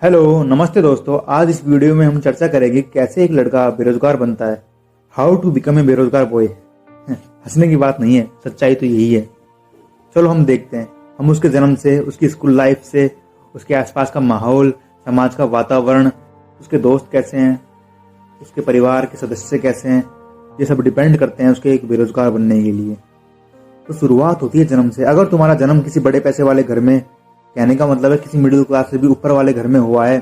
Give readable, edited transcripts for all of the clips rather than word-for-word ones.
Hello नमस्ते दोस्तों। आज इस वीडियो में हम चर्चा करेंगे कैसे एक लड़का बेरोजगार बनता है। हाउ टू बिकम ए बेरोजगार बॉय। हंसने की बात नहीं है, सच्चाई तो यही है। चलो हम देखते हैं। हम उसके जन्म से, उसकी स्कूल लाइफ से, उसके आसपास का माहौल, समाज का वातावरण, उसके दोस्त कैसे हैं, उसके परिवार के सदस्य कैसे हैं, ये सब डिपेंड करते हैं उसके एक बेरोजगार बनने के लिए। तो शुरुआत होती है जन्म से। अगर तुम्हारा जन्म किसी बड़े पैसे वाले घर में, कहने का मतलब है किसी मिडिल क्लास से भी ऊपर वाले घर में हुआ है,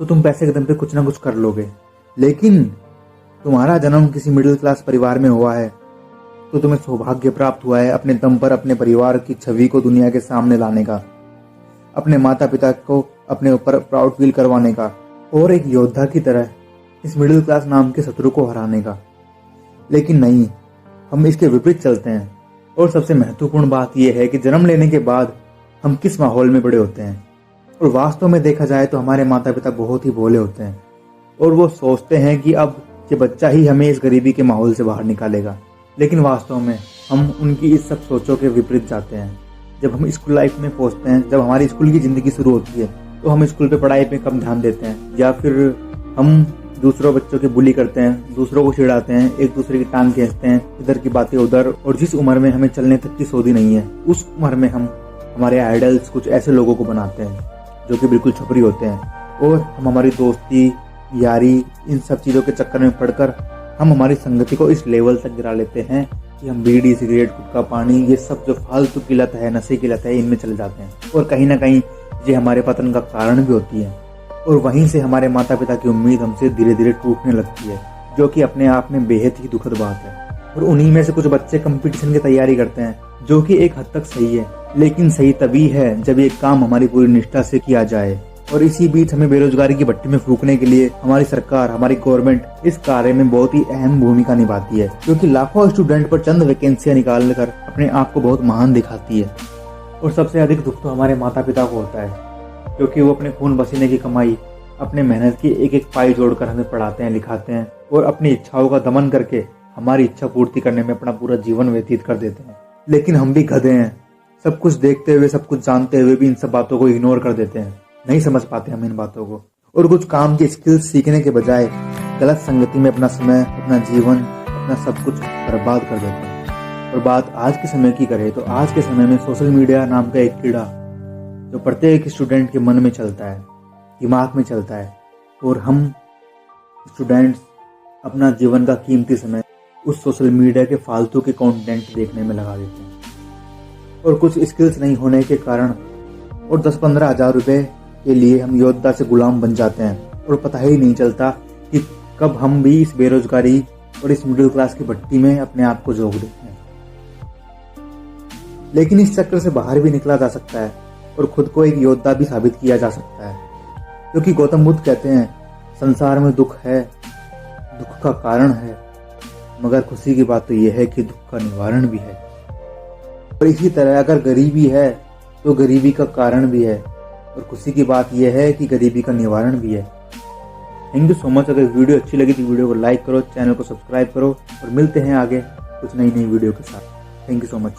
तो तुम पैसे के दम पे कुछ ना कुछ कर लोगे। लेकिन तुम्हारा जन्म किसी मिडिल क्लास परिवार में हुआ है तो तुम्हें सौभाग्य प्राप्त हुआ है अपने दम पर अपने परिवार की छवि को दुनिया के सामने लाने का, अपने माता पिता को अपने ऊपर प्राउड फील करवाने का, और एक योद्धा की तरह इस मिडिल क्लास नाम के शत्रु को हराने का। लेकिन नहीं, हम इसके विपरीत चलते हैं। और सबसे महत्वपूर्ण बात यह है कि जन्म लेने के बाद हम किस माहौल में बड़े होते हैं। और वास्तव में देखा जाए तो हमारे माता पिता बहुत ही भोले होते हैं और वो सोचते हैं कि अब ये बच्चा ही हमें इस गरीबी के माहौल से बाहर निकालेगा। लेकिन वास्तव में हम उनकी इस सब सोचों के विपरीत जाते हैं। जब हम स्कूल लाइफ में पहुंचते हैं, जब हमारी स्कूल की जिंदगी शुरू होती है, तो हम स्कूल पे पढ़ाई पे कम ध्यान देते हैं, या फिर हम दूसरों बच्चों के बुली करते हैं, दूसरों को चिढ़ाते हैं, एक दूसरे की टांग खींचते हैं, इधर की बातें उधर। और जिस उम्र में हमें चलने तक की सोधी नहीं है, उस उम्र में हम हमारे आइडल्स कुछ ऐसे लोगों को बनाते हैं जो कि बिल्कुल छपरी होते हैं। और हम हमारी दोस्ती, यारी, इन सब चीज़ों के चक्कर में पड़कर हम हमारी संगति को इस लेवल तक गिरा लेते हैं कि हम बीड़ी, सिगरेट, गुटखा, पानी, ये सब जो फालतू की लत है, नशे की लत है, इनमें चले जाते हैं। और कहीं ना कहीं ये हमारे पतन का कारण भी होती है। और वहीं से हमारे माता पिता की उम्मीद हमसे धीरे धीरे टूटने लगती है, जो कि अपने आप में बेहद ही दुखद बात है। और उन्हीं में से कुछ बच्चे कंपटीशन की तैयारी करते हैं, जो कि एक हद तक सही है, लेकिन सही तभी है जब ये काम हमारी पूरी निष्ठा से किया जाए। और इसी बीच हमें बेरोजगारी की भट्टी में फूंकने के लिए हमारी सरकार, हमारी गवर्नमेंट इस कार्य में बहुत ही अहम भूमिका निभाती है, क्योंकि लाखों स्टूडेंट पर चंद वैकेंसियां निकाल कर अपने आप को बहुत महान दिखाती है। और सबसे अधिक दुख तो हमारे माता पिता को होता है, क्योंकि वो अपने खून पसीने की कमाई, अपने मेहनत की एक एक पाई जोड़कर हमें पढ़ाते हैं, लिखाते हैं, और अपनी इच्छाओं का दमन करके हमारी इच्छा पूर्ति करने में अपना पूरा जीवन व्यतीत कर देते हैं। लेकिन हम भी गधे हैं, सब कुछ देखते हुए, सब कुछ जानते हुए भी इन सब बातों को इग्नोर कर देते हैं। नहीं समझ पाते हम इन बातों को, और कुछ काम की स्किल्स सीखने के बजाय गलत संगति में अपना समय, अपना जीवन, अपना सब कुछ बर्बाद कर देते हैं। और बात आज के समय की करें तो आज के समय में सोशल मीडिया नाम का एक कीड़ा जो प्रत्येक स्टूडेंट के मन में चलता है, दिमाग में चलता है, और हम स्टूडेंट्स अपना जीवन का कीमती समय उस सोशल मीडिया के फालतू के कंटेंट देखने में लगा देते हैं। और कुछ स्किल्स नहीं होने के कारण और 10-15 हज़ार रुपए के लिए हम योद्धा से गुलाम बन जाते हैं, और पता ही नहीं चलता कि कब हम भी इस बेरोजगारी और इस मिडिल क्लास की भट्टी में अपने आप को झोंक देते हैं। लेकिन इस चक्कर से बाहर भी निकला जा सकता है और खुद को एक योद्धा भी साबित किया जा सकता है, क्योंकि गौतम बुद्ध कहते हैं, संसार में दुख है, दुख का कारण है, मगर खुशी की बात तो यह है कि दुख का निवारण भी है। और इसी तरह अगर गरीबी है तो गरीबी का कारण भी है, और खुशी की बात यह है कि गरीबी का निवारण भी है। Thank you so much. अगर वीडियो अच्छी लगी तो वीडियो को लाइक करो, चैनल को सब्सक्राइब करो, और मिलते हैं आगे कुछ नई वीडियो के साथ। Thank you so much.